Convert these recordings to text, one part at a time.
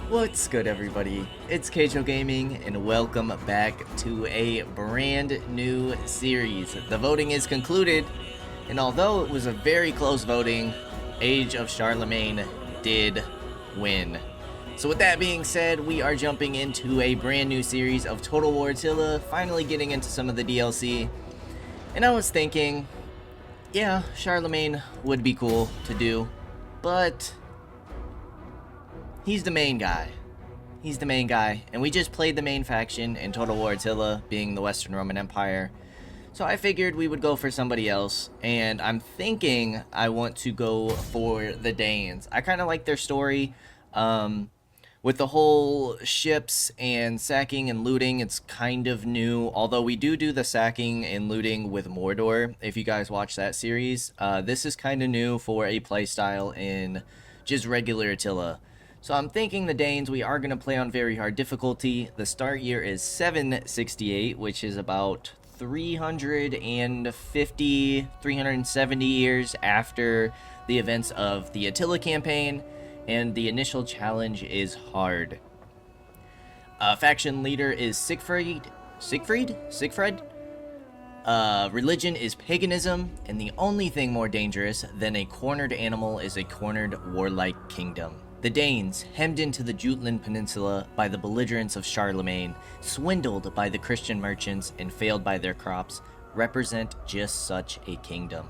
What's good, everybody? It's Kaige-O Gaming, and welcome back to a brand new series. The voting is concluded, and although it was a very close voting, Age of Charlemagne did win. So with that being said, we are jumping into a brand new series of Total War Attila, finally getting into some of the DLC. And I was thinking, yeah, Charlemagne would be cool to do, but he's the main guy. He's the main guy, and we just played the main faction in Total War Attila, being the Western Roman Empire. So I figured we would go for somebody else, and I'm thinking I want to go for the Danes. I kind of like their story. With the whole ships and sacking and looting, it's kind of new. Although we do the sacking and looting with Mordor, if you guys watch that series. This is kind of new for a playstyle in just regular Attila. So I'm thinking the Danes, we are going to play on very hard difficulty. The start year is 768, which is about 350, 370 years after the events of the Attila campaign, and the initial challenge is hard. Faction leader is Siegfried? Religion is paganism, and the only thing more dangerous than a cornered animal is a cornered warlike kingdom. The Danes, hemmed into the Jutland Peninsula by the belligerence of Charlemagne, swindled by the Christian merchants, and failed by their crops, represent just such a kingdom.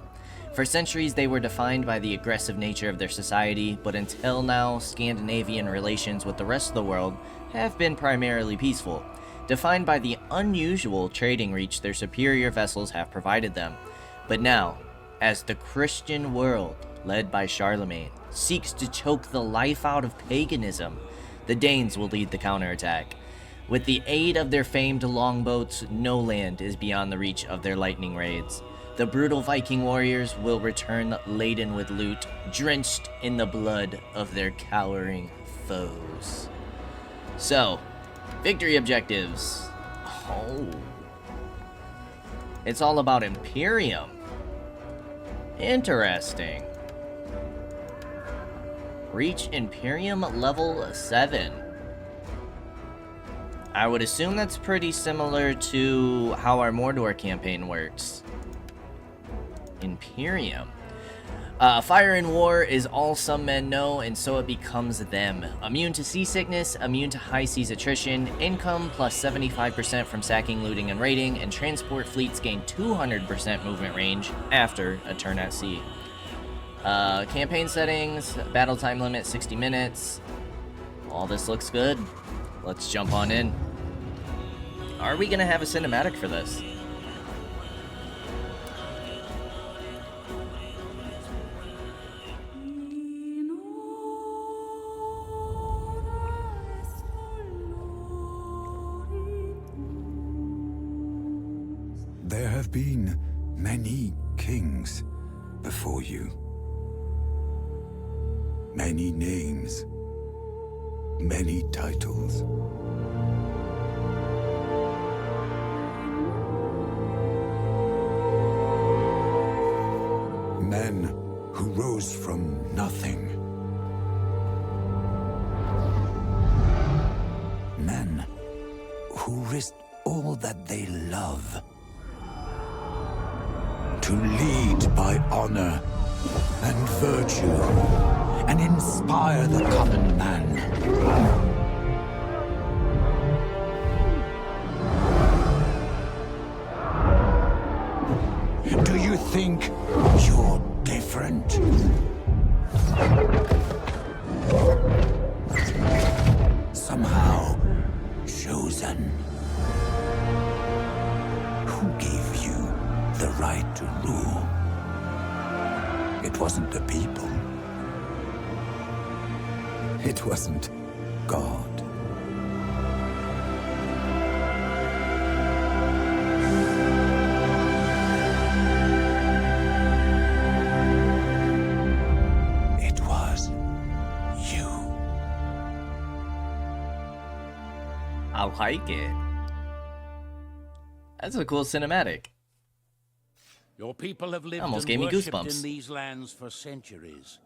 For centuries, they were defined by the aggressive nature of their society, but until now, Scandinavian relations with the rest of the world have been primarily peaceful, defined by the unusual trading reach their superior vessels have provided them. But now, as the Christian world, led by Charlemagne, seeks to choke the life out of paganism, the Danes will lead the counterattack. With the aid of their famed longboats, no land is beyond the reach of their lightning raids. The brutal Viking warriors will return laden with loot, drenched in the blood of their cowering foes. So, victory objectives. Oh. It's all about Imperium. Interesting. Reach Imperium level 7. I would assume that's pretty similar to how our Mordor campaign works. Imperium. Fire in war is all some men know, and so it becomes them. Immune to seasickness, immune to high seas attrition, income plus 75% from sacking, looting, and raiding, and transport fleets gain 200% movement range after a turn at sea. Campaign settings, battle time limit 60 minutes. All this looks good. Let's jump on in. Are we gonna have a cinematic for this? There have been many kings before you. Many names, many titles. Men who rose from nothing. Men who risked all that they love to lead by honor and virtue, and inspire the common man. Do you think you're different? Somehow chosen. Who gave you the right to rule? It wasn't the people. It wasn't God. It was you. I like it. That's a cool cinematic. Your people have lived Almost and gave me worshipped goosebumps. in these lands for centuries.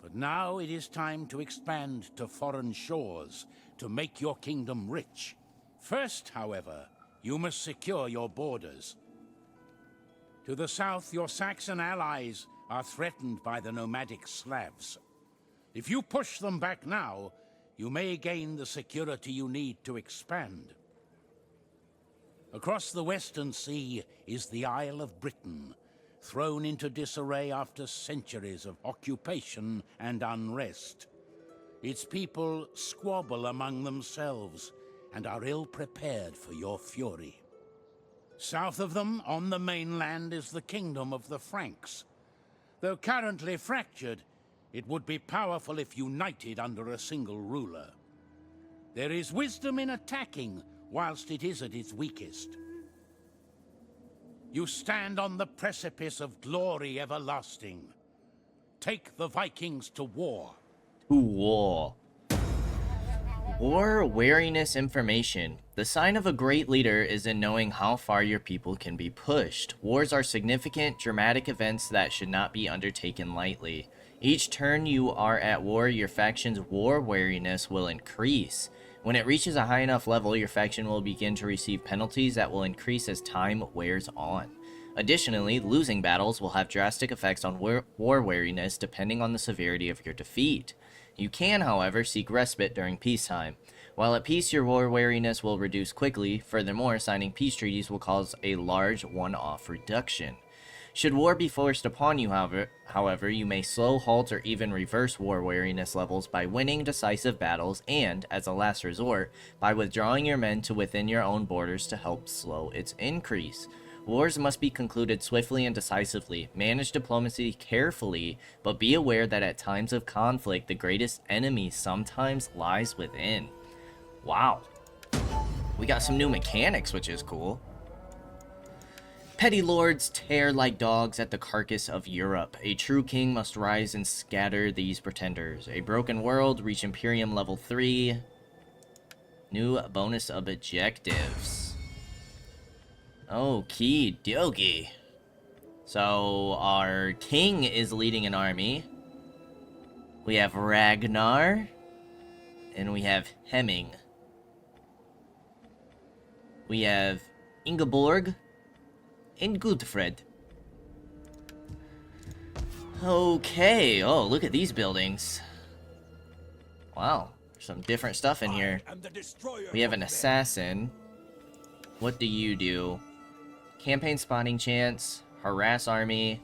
But now it is time to expand to foreign shores to make your kingdom rich. First, however, you must secure your borders. To the south, your Saxon allies are threatened by the nomadic Slavs. If you push them back now, you may gain the security you need to expand. Across the Western Sea is the Isle of Britain, thrown into disarray after centuries of occupation and unrest. Its people squabble among themselves and are ill-prepared for your fury. South of them, on the mainland, is the kingdom of the Franks. Though currently fractured, it would be powerful if united under a single ruler. There is wisdom in attacking whilst it is at its weakest. You stand on the precipice of glory everlasting. Take the Vikings to war. To war. War wariness information. The sign of a great leader is in knowing how far your people can be pushed. Wars are significant, dramatic events that should not be undertaken lightly. Each turn you are at war, your faction's war wariness will increase. When it reaches a high enough level, your faction will begin to receive penalties that will increase as time wears on. Additionally, losing battles will have drastic effects on war wariness depending on the severity of your defeat. You can, however, seek respite during peacetime. While at peace, your war wariness will reduce quickly. Furthermore, signing peace treaties will cause a large one-off reduction. Should war be forced upon you, however, you may slow, halt, or even reverse war wariness levels by winning decisive battles and, as a last resort, by withdrawing your men to within your own borders to help slow its increase. Wars must be concluded swiftly and decisively. Manage diplomacy carefully, but be aware that at times of conflict, the greatest enemy sometimes lies within. Wow. We got some new mechanics, which is cool. Petty lords tear like dogs at the carcass of Europe. A true king must rise and scatter these pretenders. A broken world, reach Imperium level 3. New bonus objectives. Okie dokie. So, our king is leading an army. We have Ragnar. And we have Hemming. We have Ingeborg. And Gutfred. Okay. Oh, look at these buildings. Wow. There's some different stuff in here. We have an assassin. What do you do? Campaign spotting chance. Harass army.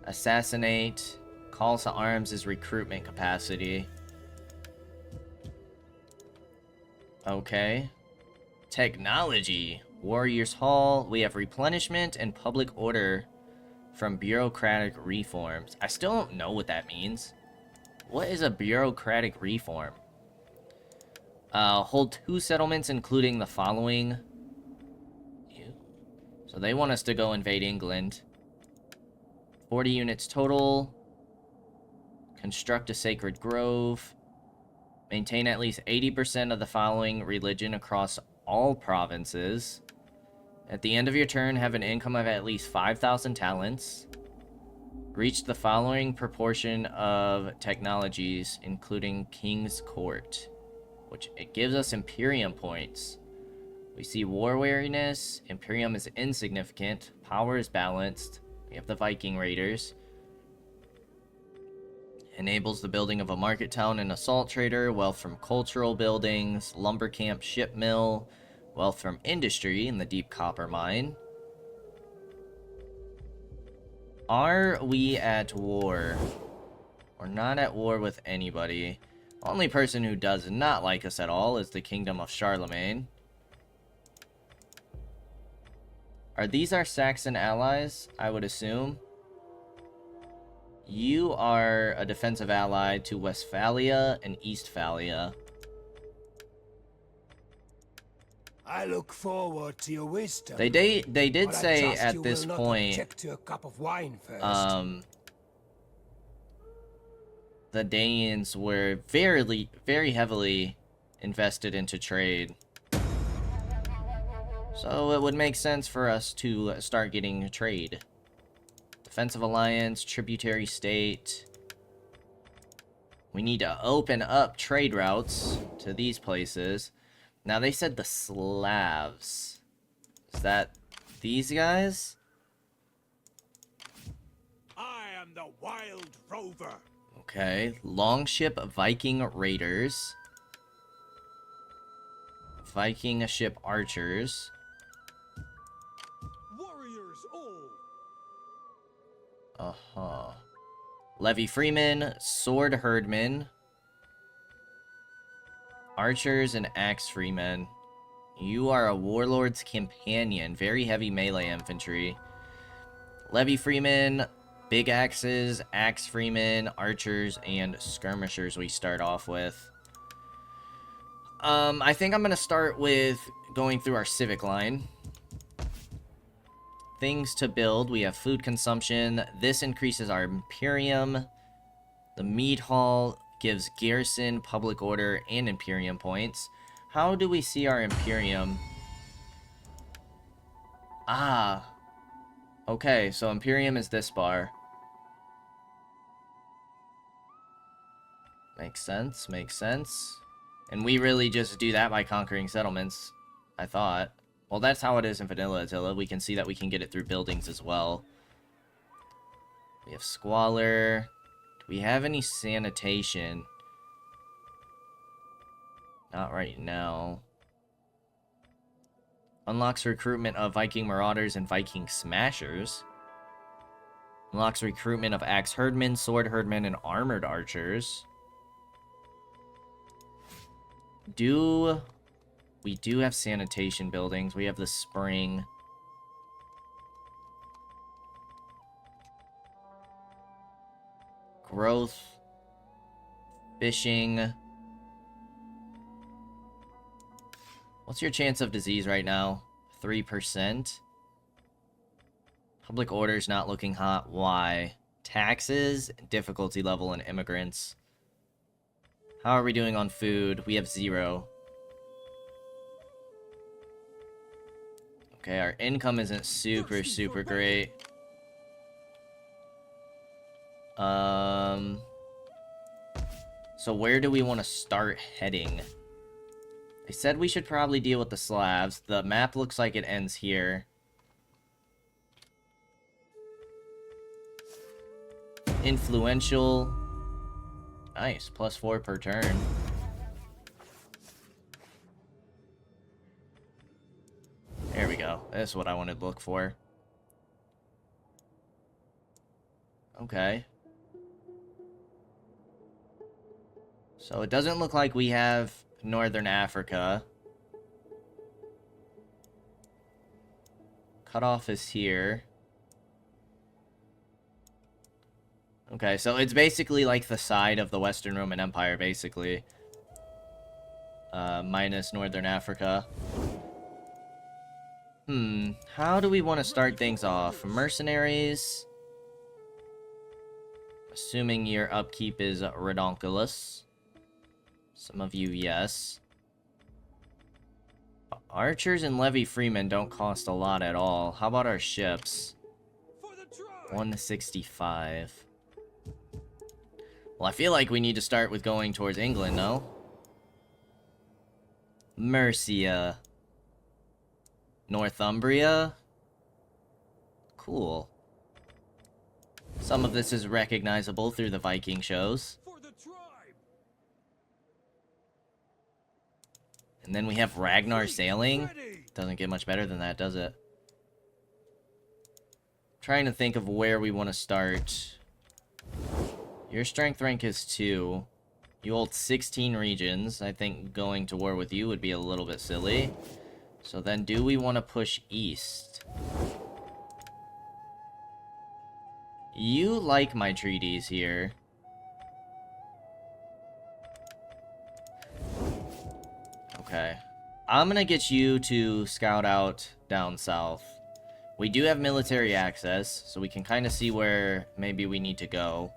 Assassinate. Calls to arms is recruitment capacity. Okay. Technology. Warriors Hall. We have replenishment and public order from bureaucratic reforms. I still don't know what that means. What is a bureaucratic reform? Hold 2 settlements, including the following. So they want us to go invade England. 40 units total. Construct a sacred grove. Maintain at least 80% of the following religion across all provinces. At the end of your turn, have an income of at least 5,000 talents. Reach the following proportion of technologies, including King's Court, which it gives us Imperium points. We see war wariness. Imperium is insignificant. Power is balanced. We have the Viking Raiders. Enables the building of a market town and a salt trader. Wealth from cultural buildings. Lumber camp, ship mill. Wealth from industry in the deep copper mine. Are we at war? We're not at war with anybody. The only person who does not like us at all is the Kingdom of Charlemagne. Are these our Saxon allies? I would assume. You are a defensive ally to Westphalia and Eastphalia. I look forward to your wisdom. They did say at this point, to a cup of wine first. the Danes were very heavily invested into trade. So it would make sense for us to start getting trade. Defensive alliance, tributary state. We need to open up trade routes to these places. Now, they said the Slavs. Is that these guys? I am the wild rover. Okay. Longship Viking Raiders. Viking ship archers. Warriors all. Uh-huh. Levy Freeman, Sword Herdmen, Archers, and Axe Freemen. You are a Warlord's Companion. Very heavy melee infantry. Levy Freeman, Big Axes, Axe Freemen, Archers, and Skirmishers we start off with. I think I'm going to start with going through our civic line. Things to build. We have food consumption. This increases our Imperium. The Mead Hall gives garrison, public order, and Imperium points. How do we see our Imperium? Ah. Okay, so Imperium is this bar. Makes sense, makes sense. And we really just do that by conquering settlements, I thought. Well, that's how it is in Vanilla Attila. We can see that we can get it through buildings as well. We have Squalor. Do we have any sanitation? Not right now. Unlocks recruitment of Viking Marauders and Viking Smashers. Unlocks recruitment of Axe Herdmen, Sword Herdmen, and Armored Archers. We do have sanitation buildings. We have the spring. Growth. Fishing. What's your chance of disease right now? 3%. Public order's not looking hot. Why? Taxes, difficulty level, and immigrants. How are we doing on food? We have 0. Okay, our income isn't super great. So where do we want to start heading? They said we should probably deal with the Slavs. The map looks like it ends here. Influential. Nice, +4 per turn. There we go. That's what I wanted to look for. Okay. So it doesn't look like we have Northern Africa. Cutoff is here. Okay, so it's basically like the side of the Western Roman Empire, basically. Minus Northern Africa. How do we want to start things off? Mercenaries. Assuming your upkeep is redonkulous. Some of you, yes. Archers and Levy Freemen don't cost a lot at all. How about our ships? 165. Well, I feel like we need to start with going towards England, no? Mercia. Northumbria? Cool. Some of this is recognizable through the Viking shows. And then we have Ragnar sailing. Doesn't get much better than that, does it? Trying to think of where we want to start. Your strength rank is 2. You hold 16 regions. I think going to war with you would be a little bit silly. So then do we want to push east? You like my treaties here. Okay. I'm gonna get you to scout out down south. We do have military access, so we can kind of see where maybe we need to go.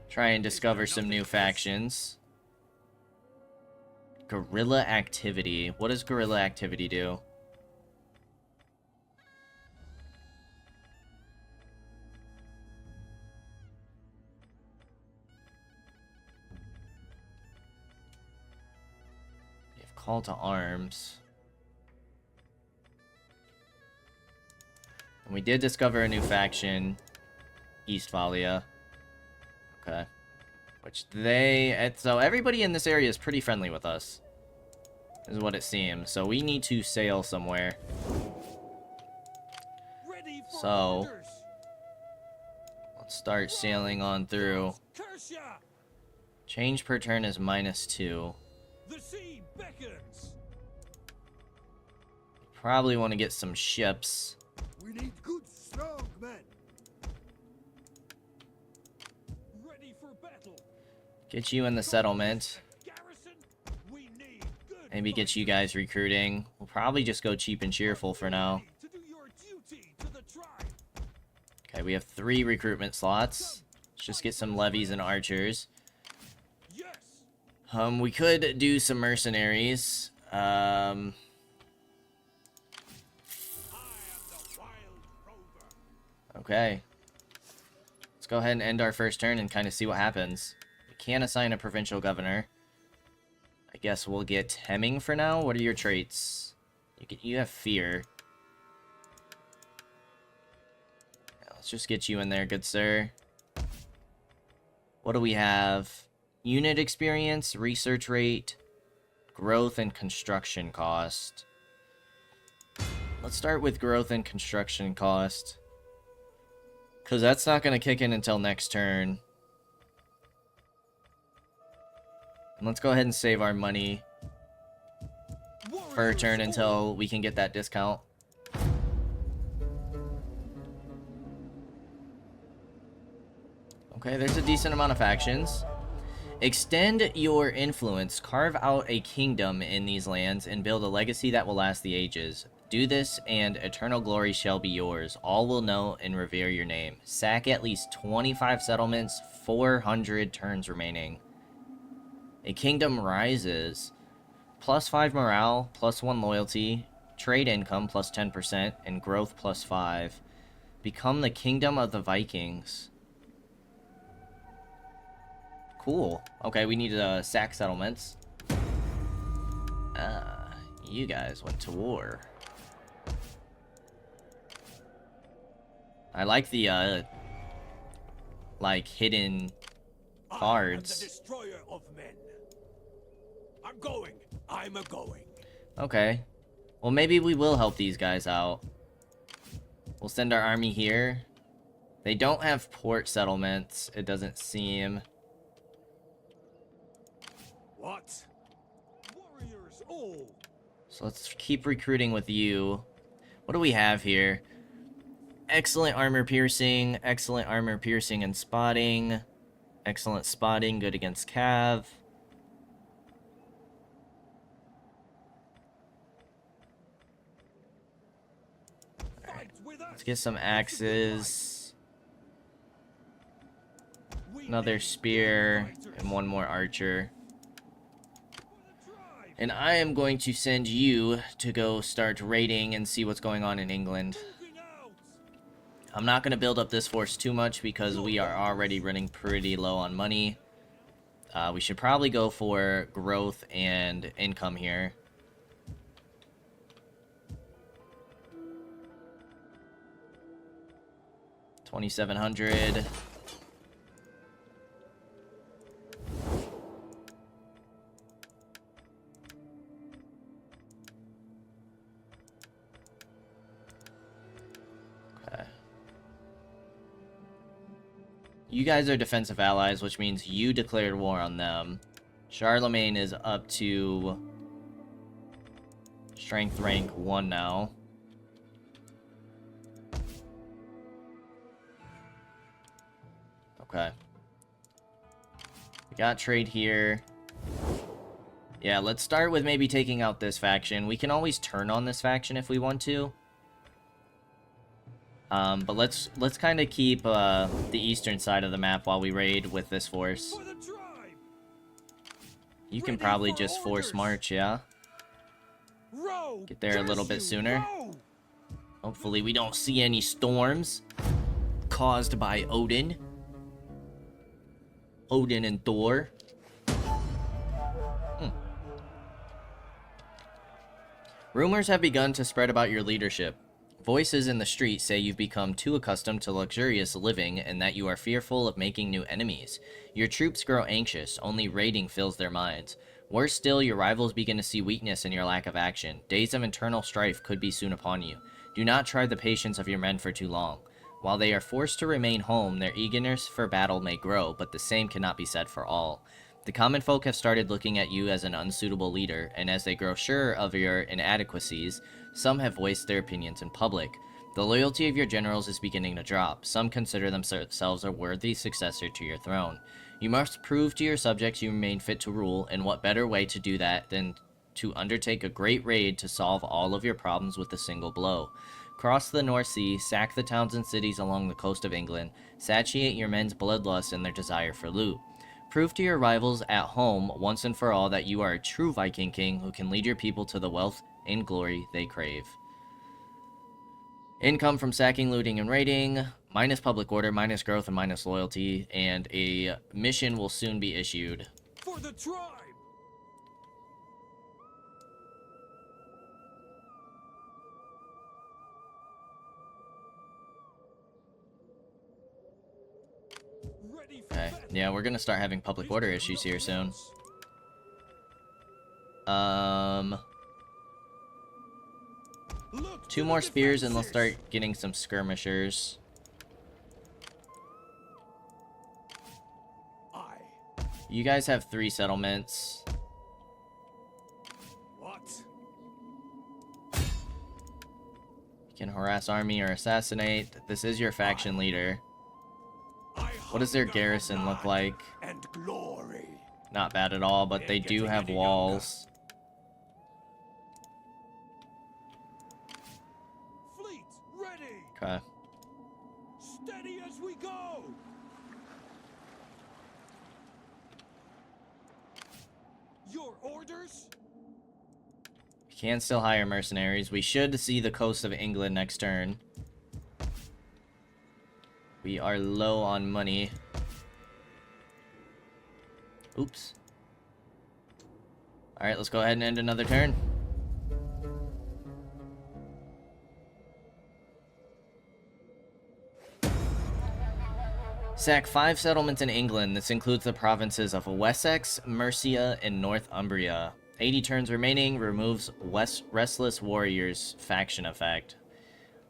Try and discover some new factions. Guerrilla activity. What does guerrilla activity do? Call to arms. And we did discover a new faction, Eastphalia. Okay. Which so everybody in this area is pretty friendly with us, is what it seems. So we need to sail somewhere. So let's start sailing on through. Change per turn is -2. The sea beckons. Probably want to get some ships. We need good, strong men. Ready for battle. Get you in the settlement. Garrison, we need good. Maybe get you guys recruiting. We'll probably just go cheap and cheerful for now. to do your duty to the tribe. Okay, we have 3 recruitment slots. Let's just get some levies and archers. Yes. We could do some mercenaries. I am the wild rover. Okay. Let's go ahead and end our first turn and kind of see what happens. We can't assign a provincial governor. I guess we'll get Hemming for now. What are your traits? You have fear. Yeah, let's just get you in there, good sir. What do we have? Unit experience, research rate, growth, and construction cost. Let's start with growth and construction cost, because that's not going to kick in until next turn. And let's go ahead and save our money for a turn until we can get that discount. Okay, there's a decent amount of factions. Extend your influence. Carve out a kingdom in these lands and build a legacy that will last the ages. Do this and eternal glory shall be yours. All will know and revere your name. Sack at least 25 settlements, 400 turns remaining. A kingdom rises. +5 morale, +1 loyalty, trade income +10%, and growth +5. Become the kingdom of the Vikings. Cool. Okay, we need to sack settlements. You guys went to war. I like the, like, hidden cards. I am the destroyer of men. I'm going. I'm a-going. Okay. Well, maybe we will help these guys out. We'll send our army here. They don't have port settlements, it doesn't seem. What? Warriors all. So let's keep recruiting with you. What do we have here? Excellent armor piercing and spotting. Excellent spotting, good against cav. Alright, let's get some axes. Another spear, and one more archer. And I am going to send you to go start raiding and see what's going on in England. I'm not going to build up this force too much because we are already running pretty low on money. We should probably go for growth and income here. $2,700. You guys are defensive allies, which means you declared war on them. Charlemagne is up to strength rank 1 now. Okay. We got trade here. Yeah, let's start with maybe taking out this faction. We can always turn on this faction if we want to. But let's kind of keep the eastern side of the map while we raid with this force. You can probably just force march, yeah? Get there a little bit sooner. Hopefully we don't see any storms caused by Odin. Odin and Thor. Rumors have begun to spread about your leadership. Voices in the street say you've become too accustomed to luxurious living and that you are fearful of making new enemies. Your troops grow anxious, only raiding fills their minds. Worse still, your rivals begin to see weakness in your lack of action. Days of internal strife could be soon upon you. Do not try the patience of your men for too long. While they are forced to remain home, their eagerness for battle may grow, but the same cannot be said for all. The common folk have started looking at you as an unsuitable leader, and as they grow sure of your inadequacies, some have voiced their opinions in public. The loyalty of your generals is beginning to drop. Some consider themselves a worthy successor to your throne. You must prove to your subjects you remain fit to rule, and what better way to do that than to undertake a great raid to solve all of your problems with a single blow. Cross the North Sea, sack the towns and cities along the coast of England, satiate your men's bloodlust and their desire for loot. Prove to your rivals at home once and for all that you are a true Viking king who can lead your people to the wealth and glory they crave. Income from sacking, looting, and raiding, minus public order, minus growth, and minus loyalty, and a mission will soon be issued. For the tribe! Okay, yeah, we're gonna start having public order issues here soon. Two more spears and let's start getting some skirmishers. You guys have 3 settlements. What? You can harass army or assassinate. This is your faction leader. What does their garrison look like? And glory. Not bad at all, but they do have walls. Fleet ready. Okay. Steady as we go. Your orders? We can still hire mercenaries. We should see the coast of England next turn. We are low on money. Oops. Alright, let's go ahead and end another turn. Sack 5 settlements in England. This includes the provinces of Wessex, Mercia, and Northumbria. 80 turns remaining. Removes Restless Warriors faction effect.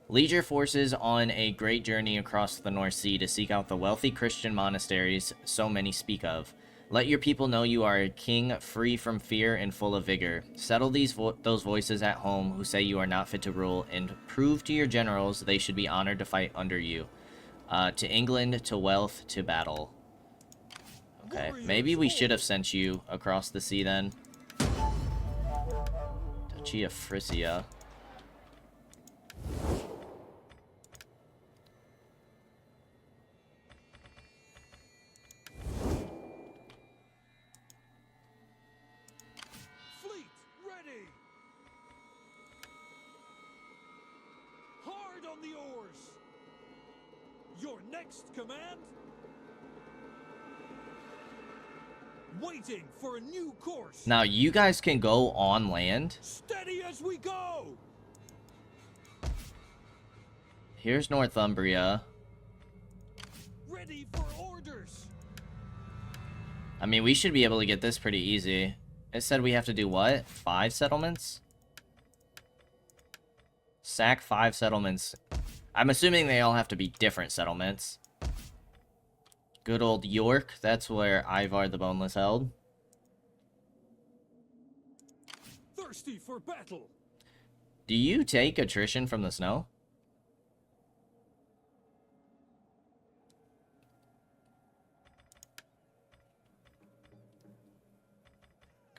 Lead your forces on a great journey across the North Sea to seek out the wealthy Christian monasteries so many speak of. Let your people know you are a king free from fear and full of vigor. Settle those voices at home who say you are not fit to rule, and prove to your generals they should be honored to fight under you. To England, to wealth, to battle. Okay, maybe we should have sent you across the sea then. Duchy of Frisia. The oars. Your next command? Waiting for a new course. Now you guys can go on land. Steady as we go. Here's Northumbria. Ready for orders. I mean, we should be able to get this pretty easy. It said we have to do what? 5 settlements? Sack 5 settlements. I'm assuming they all have to be different settlements. Good old York. That's where Ivar the Boneless held. Thirsty for battle. Do you take attrition from the snow?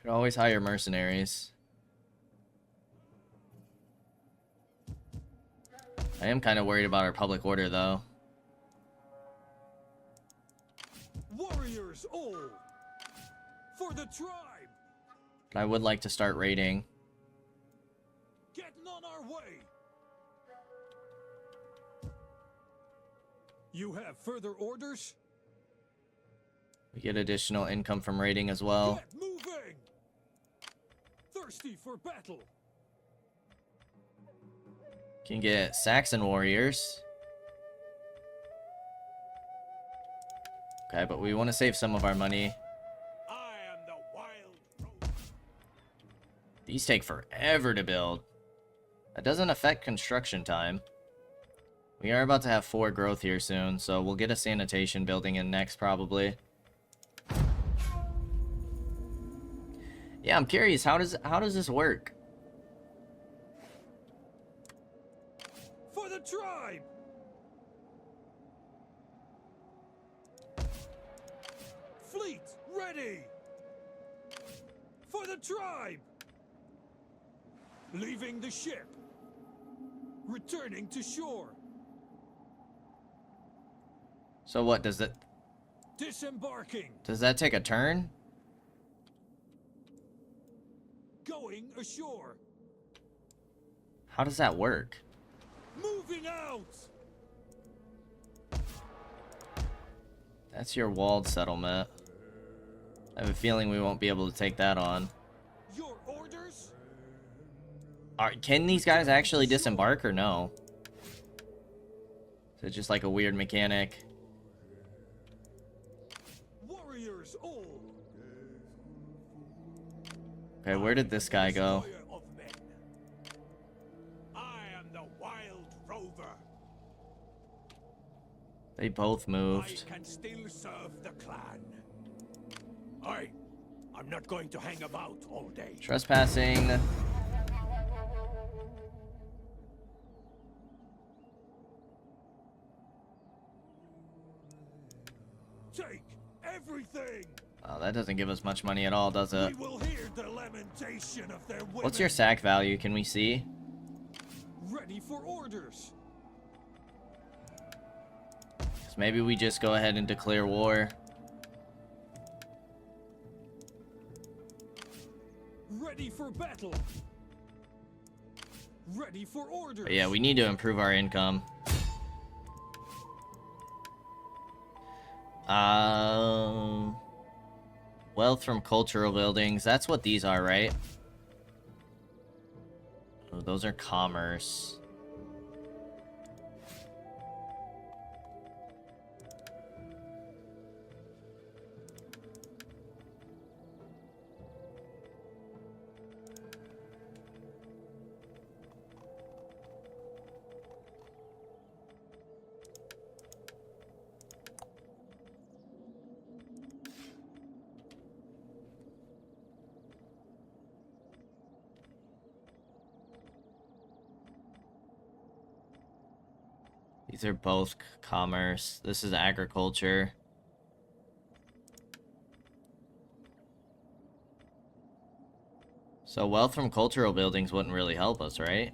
Could always hire mercenaries. I am kind of worried about our public order, though. Warriors all for the tribe. But I would like to start raiding. Getting on our way. You have further orders? We get additional income from raiding as well. Get moving. Thirsty for battle. Can get Saxon warriors. Okay, but we want to save some of our money. I am the wild rover. These take forever to build. That doesn't affect construction time. We are about to have 4 growth here soon, so we'll get a sanitation building in next probably. Yeah, I'm curious, how does this work? For the tribe! Fleet, ready! For the tribe! Leaving the ship. Returning to shore. So what does Disembarking. that take a turn? Going ashore. How does that work? Moving out. That's your walled settlement. I have a feeling we won't be able to take that on. Your orders? Can these guys actually disembark or no? Is it just like a weird mechanic? Warriors all. Okay, where did this guy go? Destroyer of men. I am the wild rover. They both I moved. can still serve the clan. I'm not going to hang about all day. Trespassing. Take everything. Oh, that doesn't give us much money at all, does it? We will hear the lamentation of their women. What's your sack value? Can we see? Ready for orders. 'Cause maybe we just go ahead and declare war. Ready for battle. Ready for orders. But yeah, we need to improve our income. Wealth from cultural buildings. That's what these are, right? Oh, those are commerce. These are both commerce. This is agriculture. So wealth from cultural buildings wouldn't really help us, right?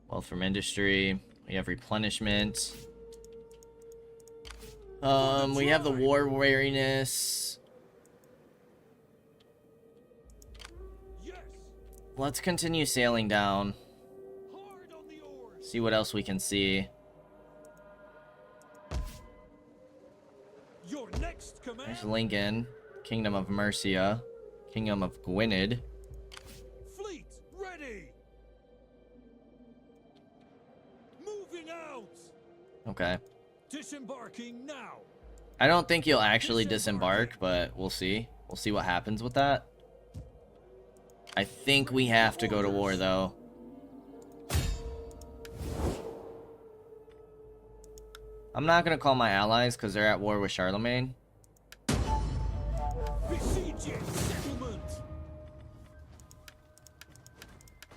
Wealth from industry. We have replenishment. We have the war weariness. Yes. Let's continue sailing down. Hard on the oars. See what else we can see. Your next command. There's Lincoln, Kingdom of Mercia, Kingdom of Gwynedd. Fleet ready. Moving out. Okay. Disembarking now. I don't think you'll actually disembark, but we'll see. We'll see what happens with that. I think we have to go to war, though. I'm not gonna call my allies because they're at war with Charlemagne. Besieging settlement.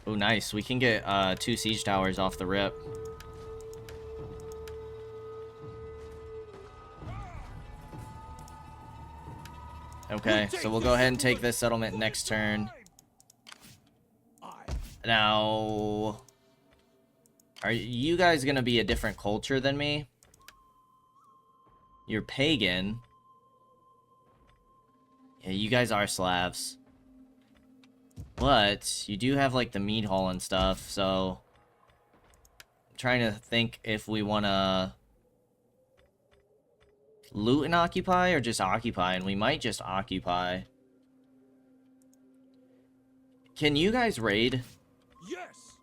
Oh, nice. We can get 2 siege towers off the rip. Okay, so we'll go ahead and take this settlement next turn. Now, are you guys gonna be a different culture than me? You're pagan. Yeah, you guys are Slavs. But you do have like the meat hall and stuff, so I'm trying to think if we wanna Loot and occupy, or just occupy? And we might just occupy. Can you guys raid? Yes.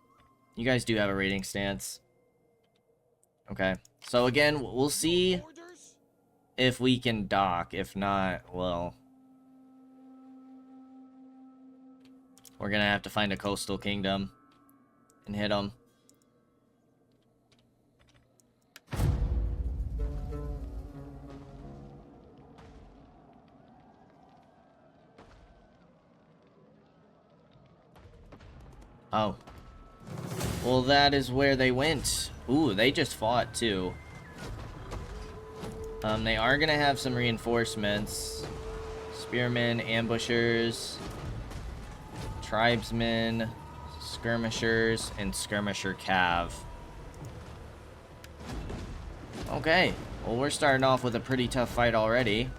You guys do have a raiding stance. Okay. So again, we'll see Orders? if we can dock. If not, well, we're gonna have to find a coastal kingdom and hit them. Oh. Well, that is where they went. Ooh, they just fought, too. They are gonna have some reinforcements. Spearmen, ambushers, tribesmen, skirmishers, and skirmisher cav. Okay. Well, we're starting off with a pretty tough fight already.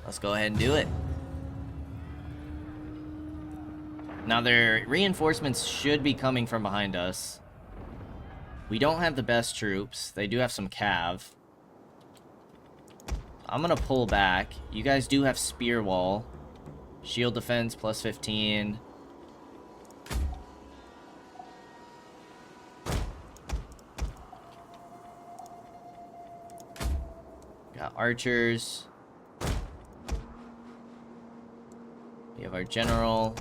Let's go ahead and do it. Now, their reinforcements should be coming from behind us. We don't have the best troops. They do have some cav. I'm gonna pull back. You guys do have spear wall. Shield defense plus 15. Got archers. We have our general.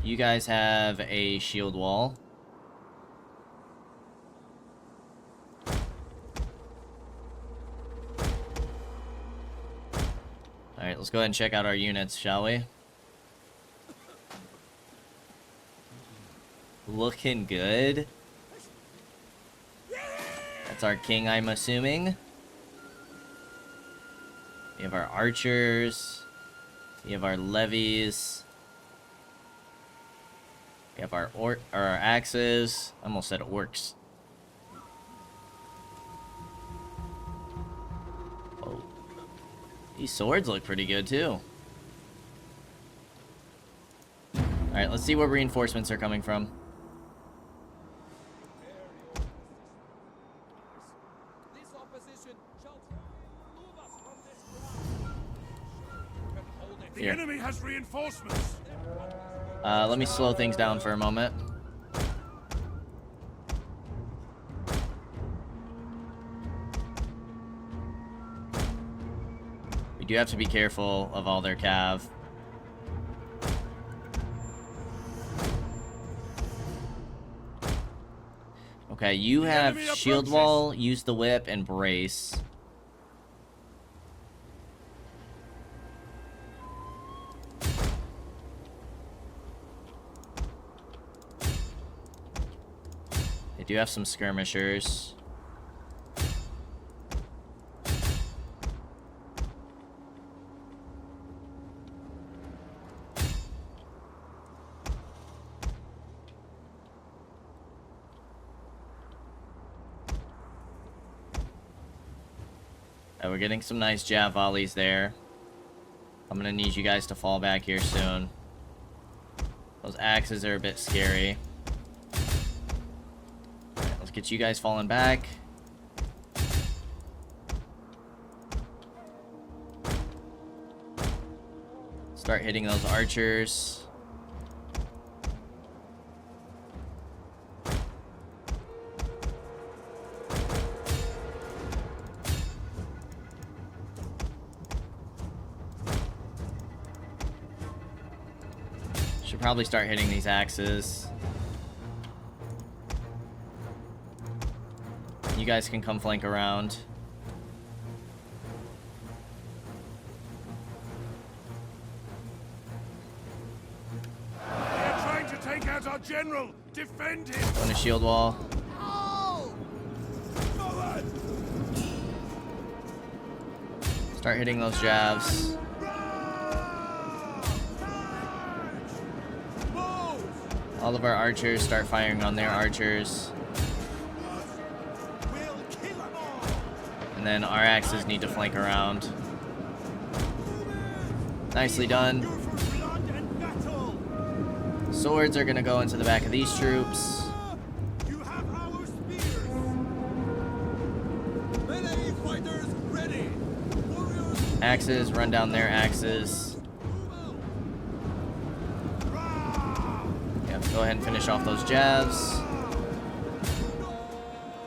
You guys have a shield wall. Alright, let's go ahead and check out our units, shall we? Looking good. That's our king, I'm assuming. We have our archers. We have our levies. We have our axes. I almost said orcs. Oh. These swords look pretty good, too. Alright, let's see where reinforcements are coming from. This opposition shall move us from this ground. Hold it. Here. The enemy has reinforcements. Let me slow things down for a moment. We do have to be careful of all their cav. Okay, you have enemy shield approaches. wall, use the whip, and brace. They do have some skirmishers. We're getting some nice jab volleys there. I'm gonna need you guys to fall back here soon. Those axes are a bit scary. Alright, let's get you guys falling back. Start hitting those archers. Should probably start hitting these axes. You guys can come flank around. They are trying to take out our general. Defend him. On a shield wall. Forward. Start hitting those jabs. All of our archers start firing on their archers. And then our axes need to flank around. Nicely done. Swords are gonna go into the back of these troops. You have our spears. Axes, run down their axes. Yep, go ahead and finish off those jabs.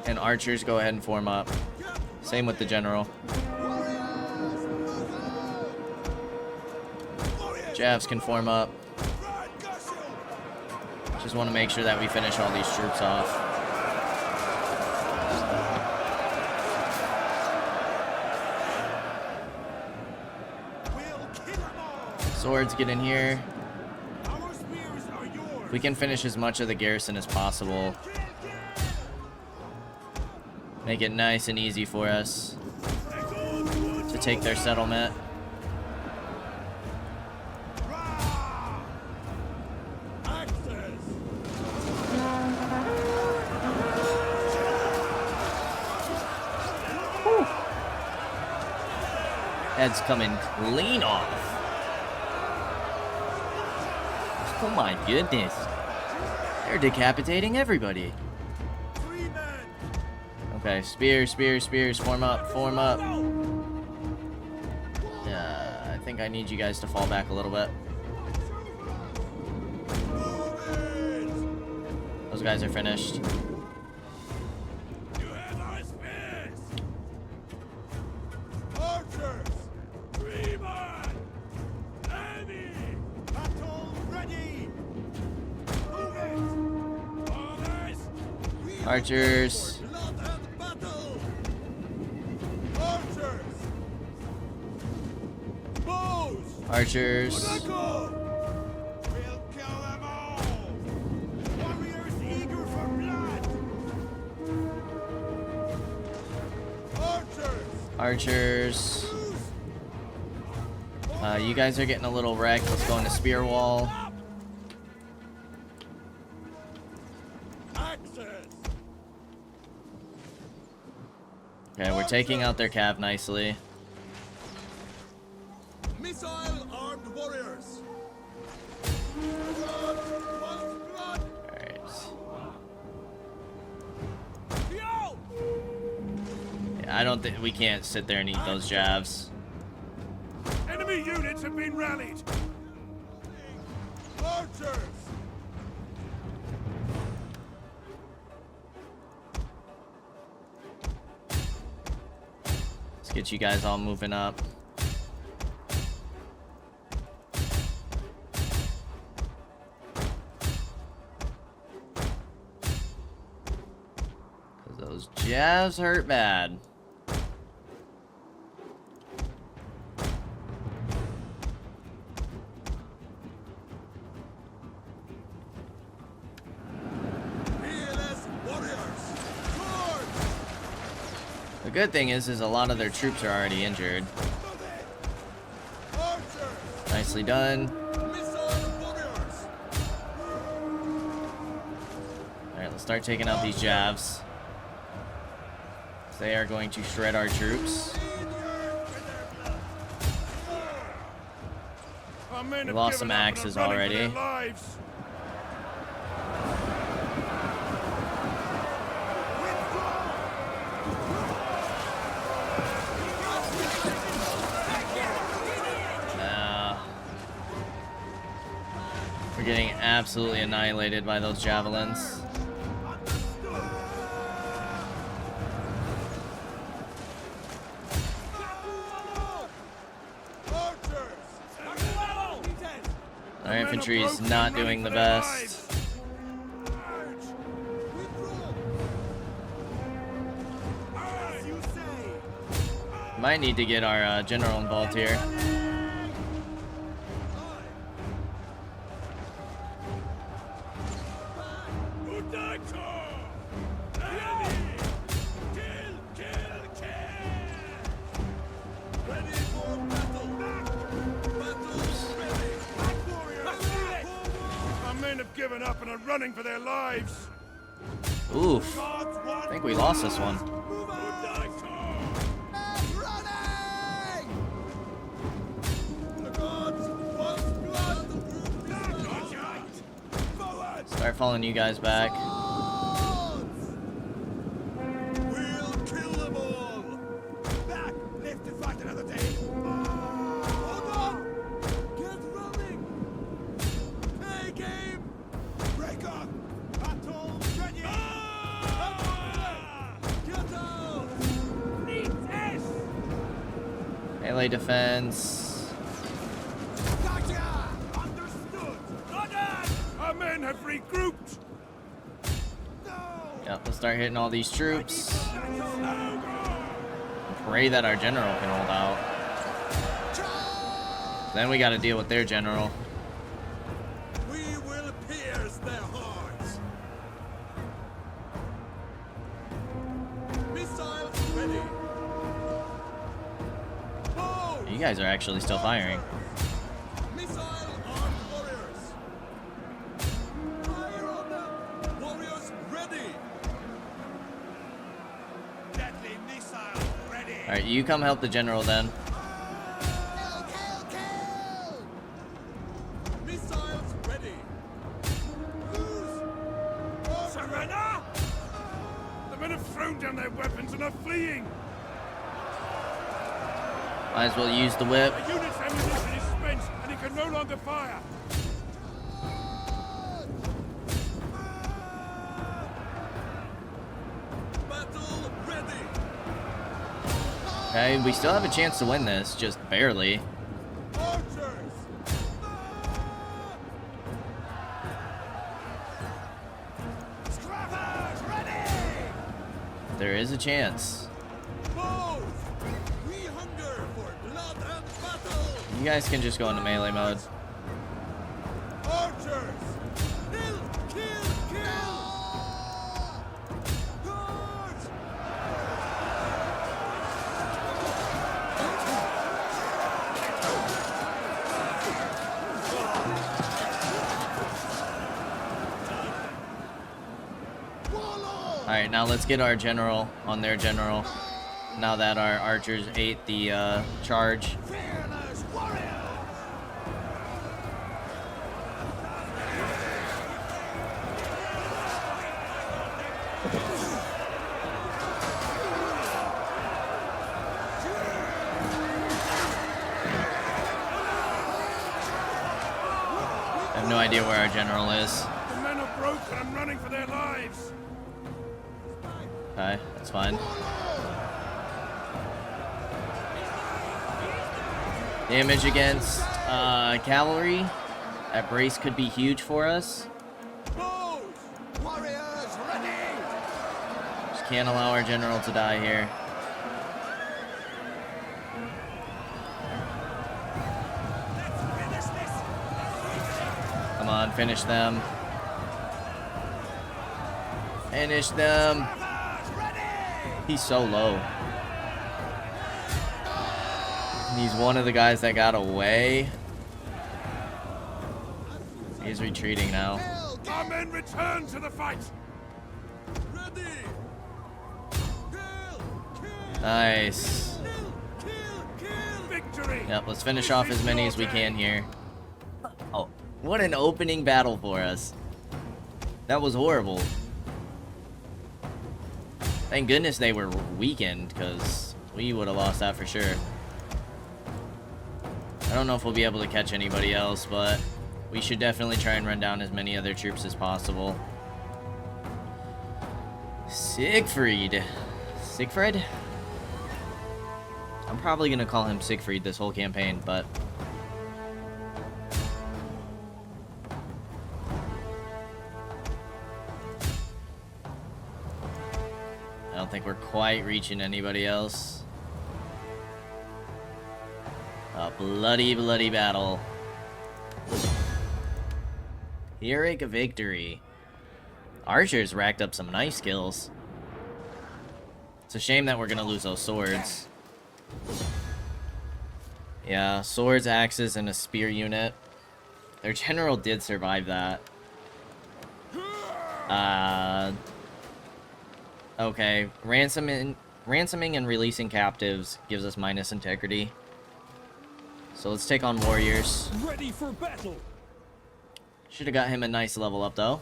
And archers, go ahead and form up. Same with the general. Javs can form up. Just want to make sure that we finish all these troops off. Swords, get in here. We can finish as much of the garrison as possible. Make it nice and easy for us to take their settlement. Head's coming clean off. Oh my goodness. They're decapitating everybody. Okay, spears, spears, spears. Form up, form up. I think I need you guys to fall back a little bit. Those guys are finished. Archers. Archers. We'll kill them all. Warriors eager for blood. Archers. You guys are getting a little wrecked. Let's go into spear wall. Okay, we're taking out their cav nicely. Missile armed warriors. Alright. Yo! Yeah, I don't think we can't sit there and eat those jabs. Enemy units have been rallied. Archers. Let's get you guys all moving up. Those jabs hurt bad. The good thing is a lot of their troops are already injured. Nicely done. Alright, let's start taking out these jabs. They are going to shred our troops. We lost some axes already. We're getting absolutely annihilated by those javelins. Our infantry is not doing the best. Might need to get our general involved here. Given up and are running for their lives. Oof. I think we lost this one. Start following you guys back. We'll kill them all. Back, live to fight another day. Melee defense. Gotcha! Understood! Order! Our men have regrouped! Yep, let's start hitting all these troops. Pray that our general can hold out. Then we gotta deal with their general. We will pierce their hearts. Missiles ready. Bow! You guys are actually still firing. Missile armed warriors. Fire on them. Warriors ready. Deadly missile ready. Alright, you come help the general then. Missiles ready. Loose. Surrender! The men have thrown down their weapons and are fleeing! Might as well use the whip. The unit's ammunition is spent and it can no longer fire! Battle ready. Okay, we still have a chance to win this, just barely. Archers. Scrappers ready. There is a chance. Bows. We hunger for blood and battle. You guys can just go into melee mode. Archers. Kill, kill, kill. Guards. Alright, now let's get our general on their general. Now that our archers ate the charge. Fearless warrior. I have no idea where our general is. The men are broken and running for their lives! Okay, that's fine. Damage against cavalry. That brace could be huge for us. Bows. Warriors ready. Just can't allow our general to die here. Let's finish this. Come on, finish them. Finish them. Scrappers ready. He's so low. He's one of the guys that got away. He's retreating now. Our men return to the fight! Ready. Kill, kill, Nice. kill, kill. Victory! Yep, let's finish off as many as we can here. Oh, what an opening battle for us. That was horrible. Thank goodness they were weakened, because we would have lost that for sure. I don't know if we'll be able to catch anybody else, but we should definitely try and run down as many other troops as possible. Siegfried. Siegfried? I'm probably going to call him Siegfried this whole campaign, but... I don't think we're quite reaching anybody else. A bloody, bloody battle. Pyrrhic victory. Archers racked up some nice skills. It's a shame that we're gonna lose those swords. Yeah, swords, axes, and a spear unit. Their general did survive that. Okay, ransoming and releasing captives gives us minus integrity. So let's take on warriors. Ready for battle. Should have got him a nice level up though.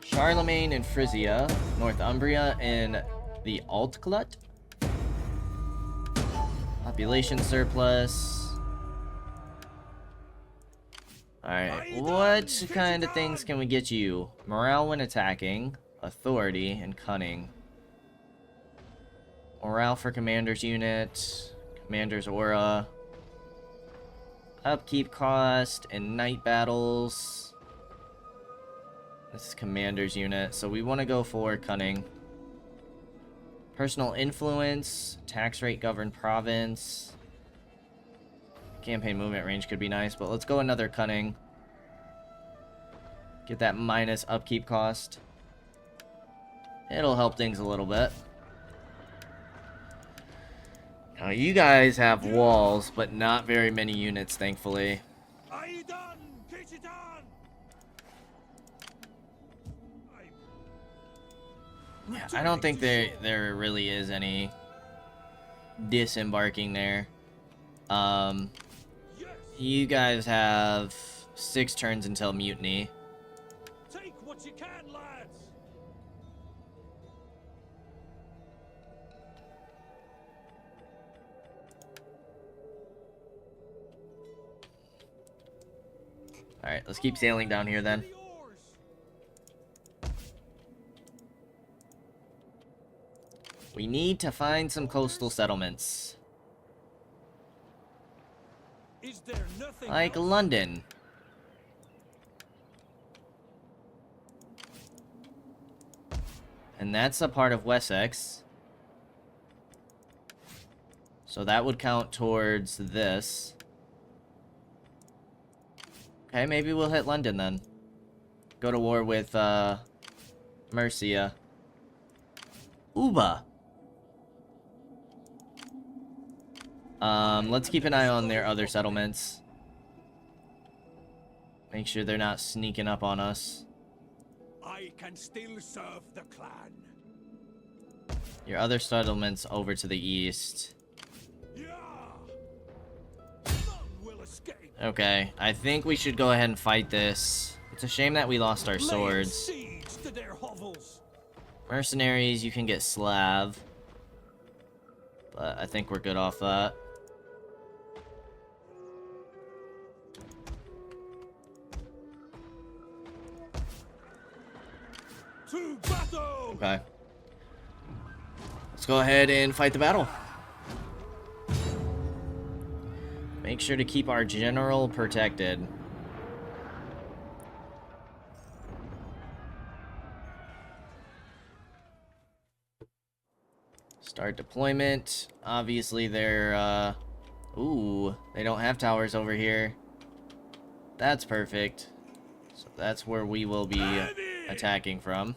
Charlemagne in Frisia, Northumbria in the Altglut. Population surplus. Alright, what kind of things can we get you? Morale when attacking, authority, and cunning. Morale for commander's unit, Commander's Aura. Upkeep cost and night battles. This is Commander's unit, so we want to go for Cunning. Personal Influence. Tax rate governed province. Campaign movement range could be nice, but let's go another Cunning. Get that minus upkeep cost. It'll help things a little bit. Now, you guys have walls, but not very many units, thankfully. Yeah, I don't think there really is any disembarking there. You guys have 6 turns until mutiny. Take what you can, lads. Alright, let's keep sailing down here then. We need to find some coastal settlements. Is there nothing Like else? London. And that's a part of Wessex. So that would count towards this. Okay, maybe we'll hit London then. Go to war with, Mercia. Uba. Let's keep an eye on their other settlements. Make sure they're not sneaking up on us. I can still serve the clan. Your other settlements over to the east. Yeah. None will escape. Okay, I think we should go ahead and fight this. It's a shame that we lost our Lay swords. siege to their hovels. Mercenaries, you can get Slav. But I think we're good off that. To battle. Okay. Let's go ahead and fight the battle. Make sure to keep our general protected. Start deployment. Obviously, they're, ooh, they don't have towers over here. That's perfect. So that's where we will be attacking from.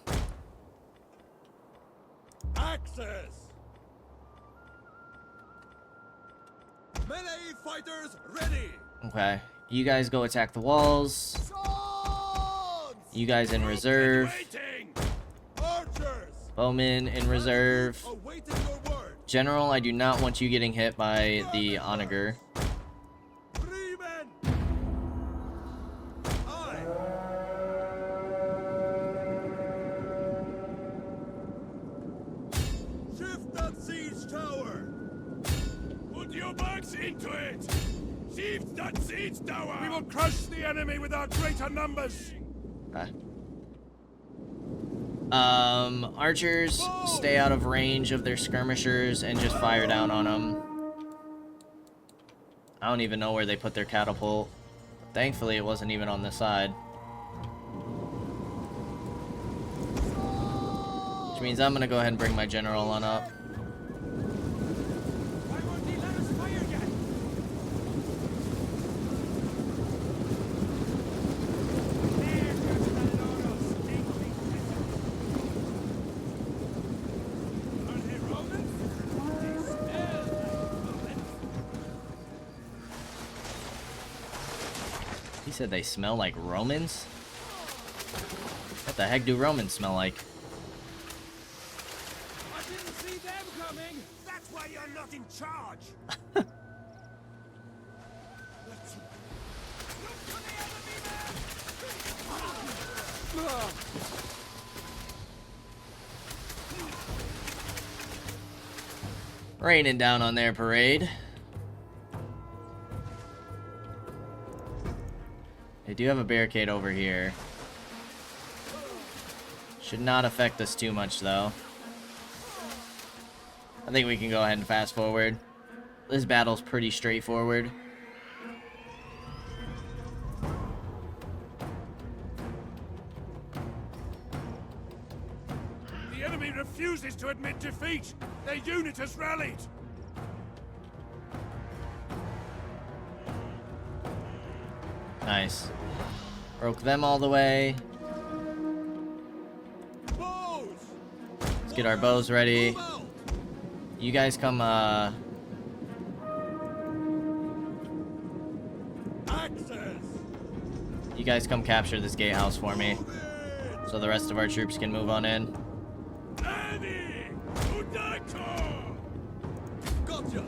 Access. Melee fighters ready. Okay. You guys go attack the walls. Swords. You guys in reserve. Waiting. Archers. Bowmen in reserve. Awaiting your word. General, I do not want you getting hit by the onager. 3 men. Aye. Shift that siege tower. Put your backs into it. Shift that siege tower. We will crush the enemy with our greater numbers. Okay. Archers, stay out of range of their skirmishers and just fire down on them. I don't even know where they put their catapult. Thankfully, it wasn't even on this side. Which means I'm gonna go ahead and bring my general on up. Why won't they let us fire yet? There goes the Loros. Are they Romans? They smell like Romans. He said they smell like Romans? What the heck do Romans smell like? I didn't see them coming. That's why you're not in charge. Raining down on their parade. They do have a barricade over here. Should not affect us too much, though. I think we can go ahead and fast forward. This battle's pretty straightforward. The enemy refuses to admit defeat. Their unit has rallied. Nice. Broke them all the way. Bows! Let's get our bows ready. You guys come, Axes! You guys come capture this gatehouse for me, so the rest of our troops can move on in. Annie! Udako! Gotcha!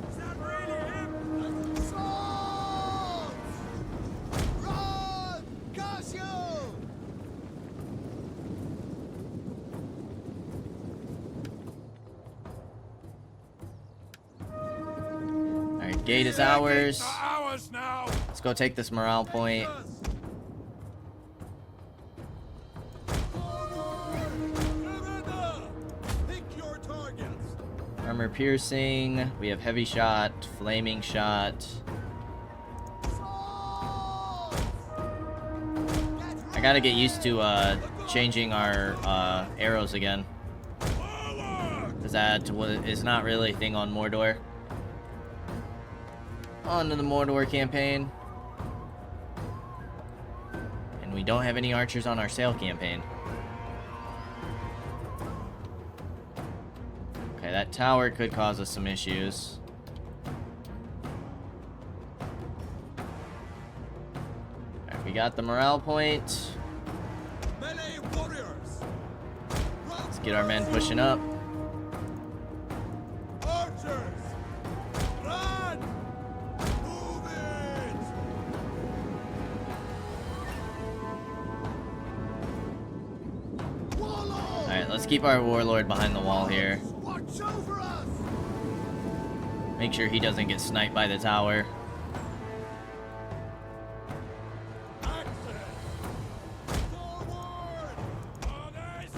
Is that really him? Swords! Run! Kaige-O! Alright, gate is ours. Ours now! Let's go take this morale point. Pick your targets! Armor piercing. We have heavy shot, flaming shot. I gotta get used to changing our arrows again, because that is not really a thing on Mordor. On to the Mordor campaign. And we don't have any archers on our sail campaign. Okay, that tower could cause us some issues. Alright, we got the morale point. Melee warriors! Let's get our men pushing up. Archers! Run! Move it! Warlord! Alright, let's keep our warlord behind the wall here. Watch over us! Make sure he doesn't get sniped by the tower. Axes! Forward! Orders!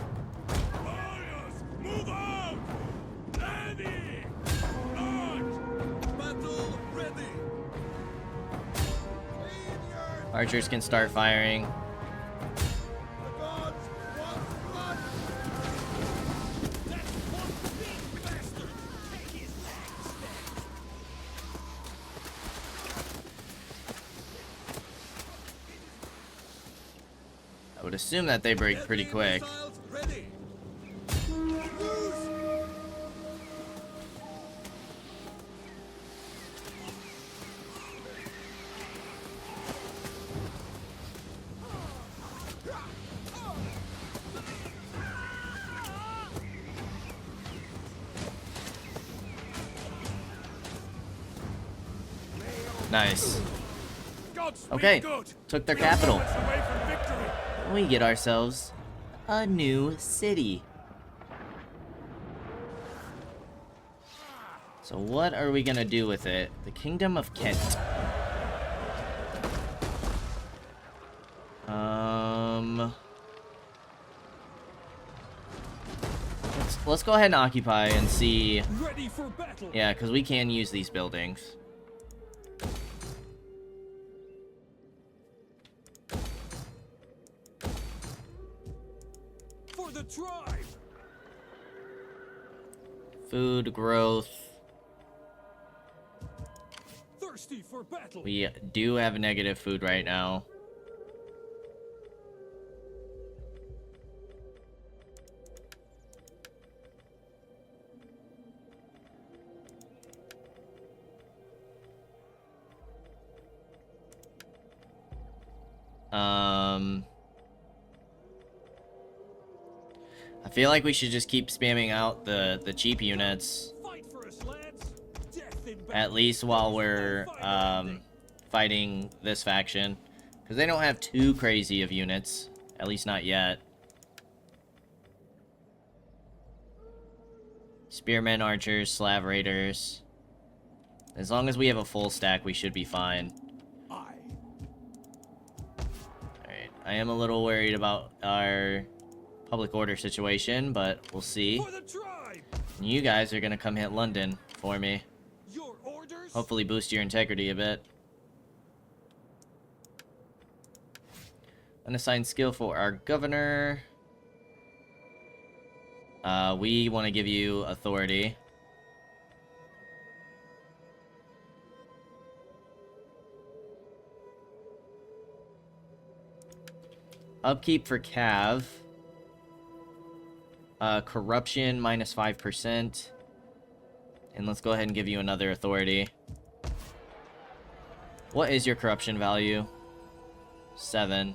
Warriors! Move out! Ready! Launch! Battle ready! Archers can start firing. The gods want blood! That's one big bastard! Take his legs! I would assume that they break pretty quick. Missiles ready! Loose! Nice. Godspeed Okay, good. took their We are capital. moments away from victory. We get ourselves a new city. So what are we gonna do with it? The Kingdom of Kent. Let's go ahead and occupy and see. Ready for battle. Yeah, because we can use these buildings. For the tribe. Food growth. Thirsty for battle. We do have negative food right now. I feel like we should just keep spamming out the cheap units, Fight for us, lads. Death in battle. at least while we're fighting this faction, because they don't have too crazy of units, at least not yet. Spearmen, archers, Slav raiders. As long as we have a full stack, we should be fine. Aye. Alright, I am a little worried about our public order situation, but we'll see. For the tribe. You guys are gonna come hit London for me. Your orders? Hopefully boost your integrity a bit. Unassigned skill for our governor. We want to give you authority. Upkeep for Cav. Corruption minus 5%. And let's go ahead and give you another authority. What is your corruption value? 7.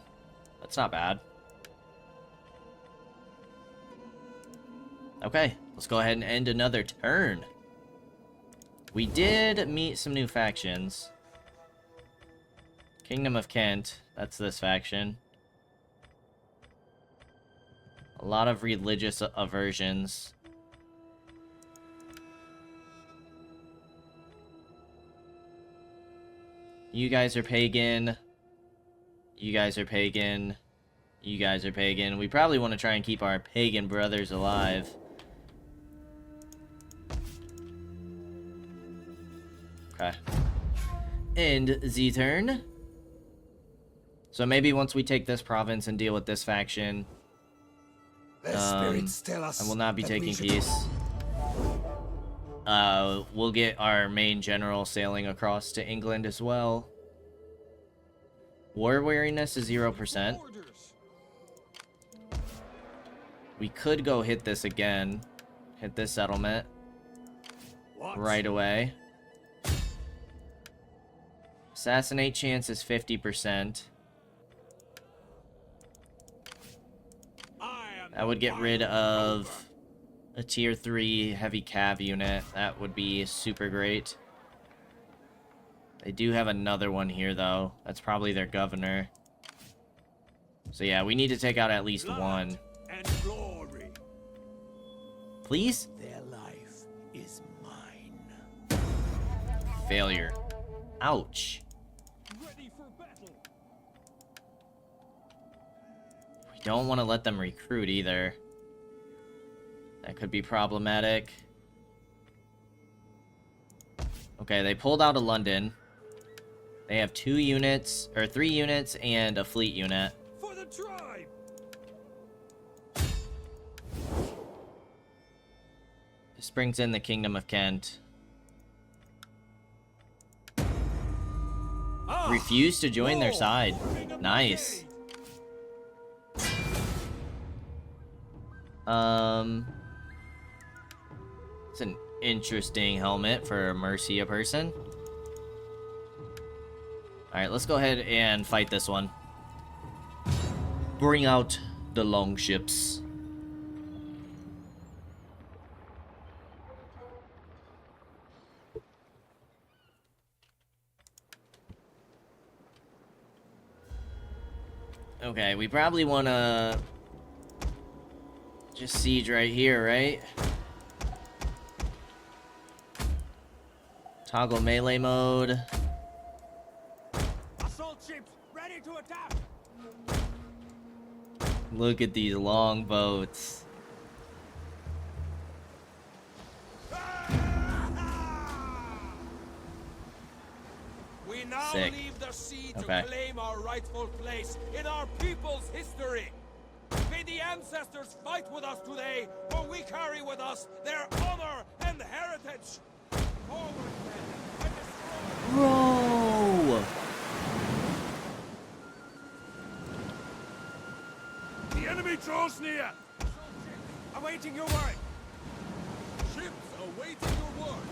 That's not bad. Okay, let's go ahead and end another turn. We did meet some new factions. Kingdom of Kent, that's this faction. A lot of religious aversions. You guys are pagan. You guys are pagan. You guys are pagan. We probably want to try and keep our pagan brothers alive. Okay. End the turn. So maybe once we take this province and deal with this faction, I will not be taking peace. We'll get our main general sailing across to England as well. War weariness is 0%. We could go hit this again. Hit this settlement. Right away. Assassinate chance is 50%. I would get rid of a tier 3 heavy cav unit. That would be super great. They do have another one here, though. That's probably their governor. So yeah, we need to take out at least one. And glory. Please? Their life is mine. Failure. Ouch. Ready for battle. We don't want to let them recruit either. That could be problematic. Okay, they pulled out of London. They have 2 units, or 3 units, and a fleet unit. For the tribe. This brings in the Kingdom of Kent. Refuse to join their side. Nice. It's an interesting helmet for a Mercia person. Alright, let's go ahead and fight this one. Bring out the longships. Okay, we probably want to just siege right here, right? Toggle melee mode. Assault ships ready to attack. Look at these long boats. We now Sick. leave the sea to Okay. claim our rightful place in our people's history. May the ancestors fight with us today, for we carry with us their honor and heritage. Forward, men, and destroy. Bro! The enemy draws near. Awaiting your word. Ships awaiting your word.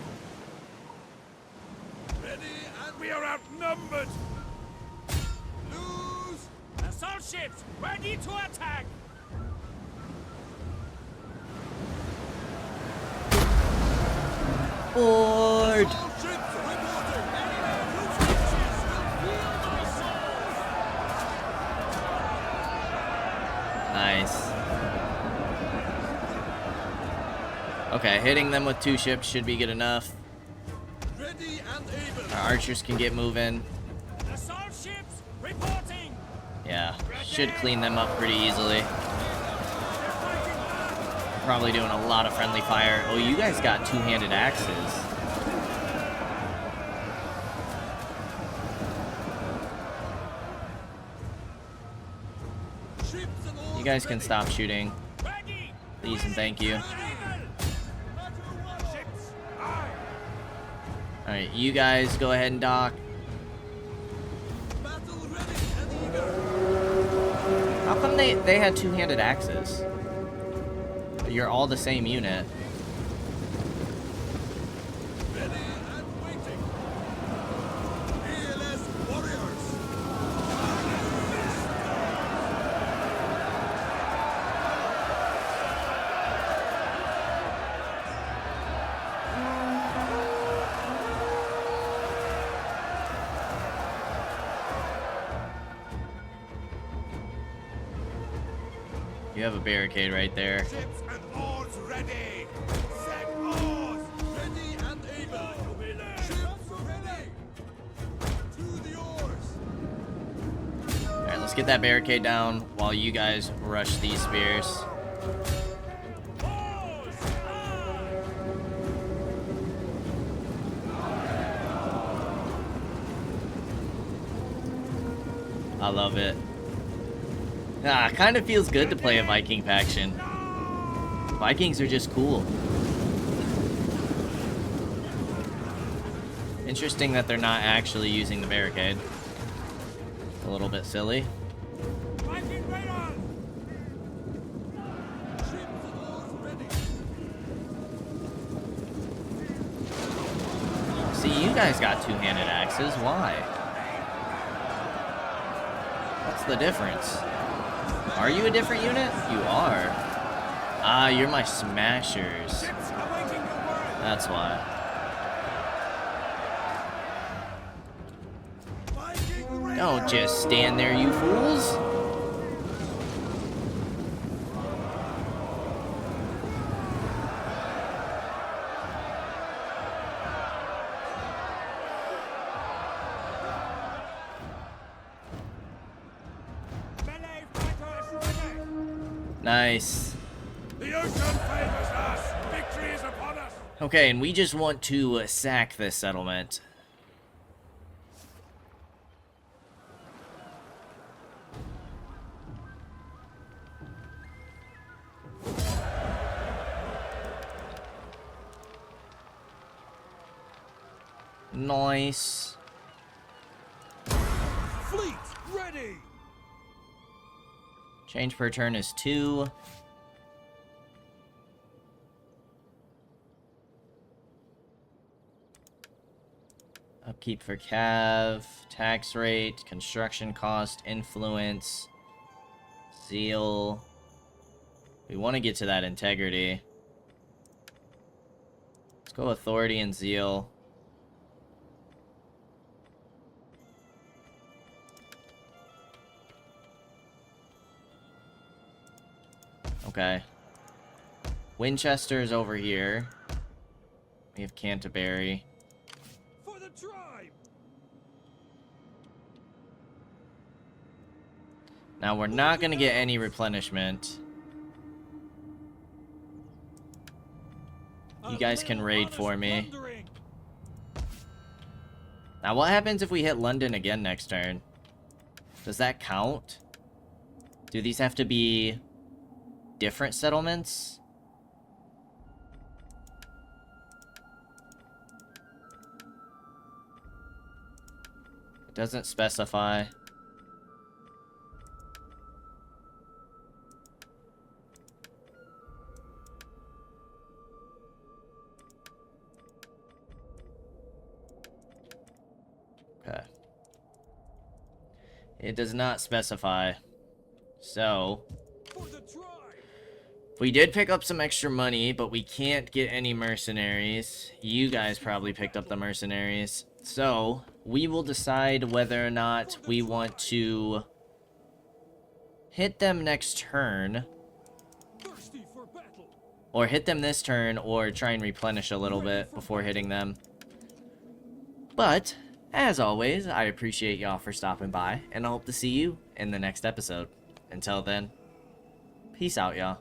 Ready, and we are outnumbered. Lose. Assault ships ready to attack. Board! All ships reporting. Nice. Okay, hitting them with 2 ships should be good enough. Ready and able. Our archers can get moving. Assault ships reporting. Yeah, should clean them up pretty easily. probably doing a lot of friendly fire. Oh, you guys got two-handed axes. You guys can stop shooting. Please and thank you. Alright, you guys go ahead and dock. How come they had two-handed axes? You're all the same unit. You have a barricade right there. Ships and oars ready! Set oars! Ready and able! Ships ready! To the oars! Alright, let's get that barricade down while you guys rush these spears. I love it. Kind of feels good to play a Viking faction. Vikings are just cool. Interesting that they're not actually using the barricade. A little bit silly. Viking raiders! Ships and oars ready! See, you guys got two-handed axes. Why? What's the difference? Are you a different unit? You are. Ah, you're my smashers. Ships awaiting your word! That's why. Viking raiders! Don't just stand there, you fools. Melee fighters ready! Nice. The ocean favors us! Victory is upon us! Okay, and we just want to sack this settlement. Nice. Fleet ready! Change per turn is 2. Upkeep for Cav, tax rate, construction cost, influence, zeal. We want to get to that integrity. Let's go authority and zeal. Okay. Winchester's over here. We have Canterbury. For the tribe! Now, we're not going to get any replenishment. You guys can raid for me. Now, what happens if we hit London again next turn? Does that count? Do these have to be different settlements? It doesn't specify. Okay. It does not specify. So, For the tribe! we did pick up some extra money, but we can't get any mercenaries. You guys probably picked up the mercenaries. So, we will decide whether or not we want to hit them next turn, Thirsty for battle! or hit them this turn, or try and replenish a little bit before hitting them. But, as always, I appreciate y'all for stopping by, and I hope to see you in the next episode. Until then, peace out, y'all.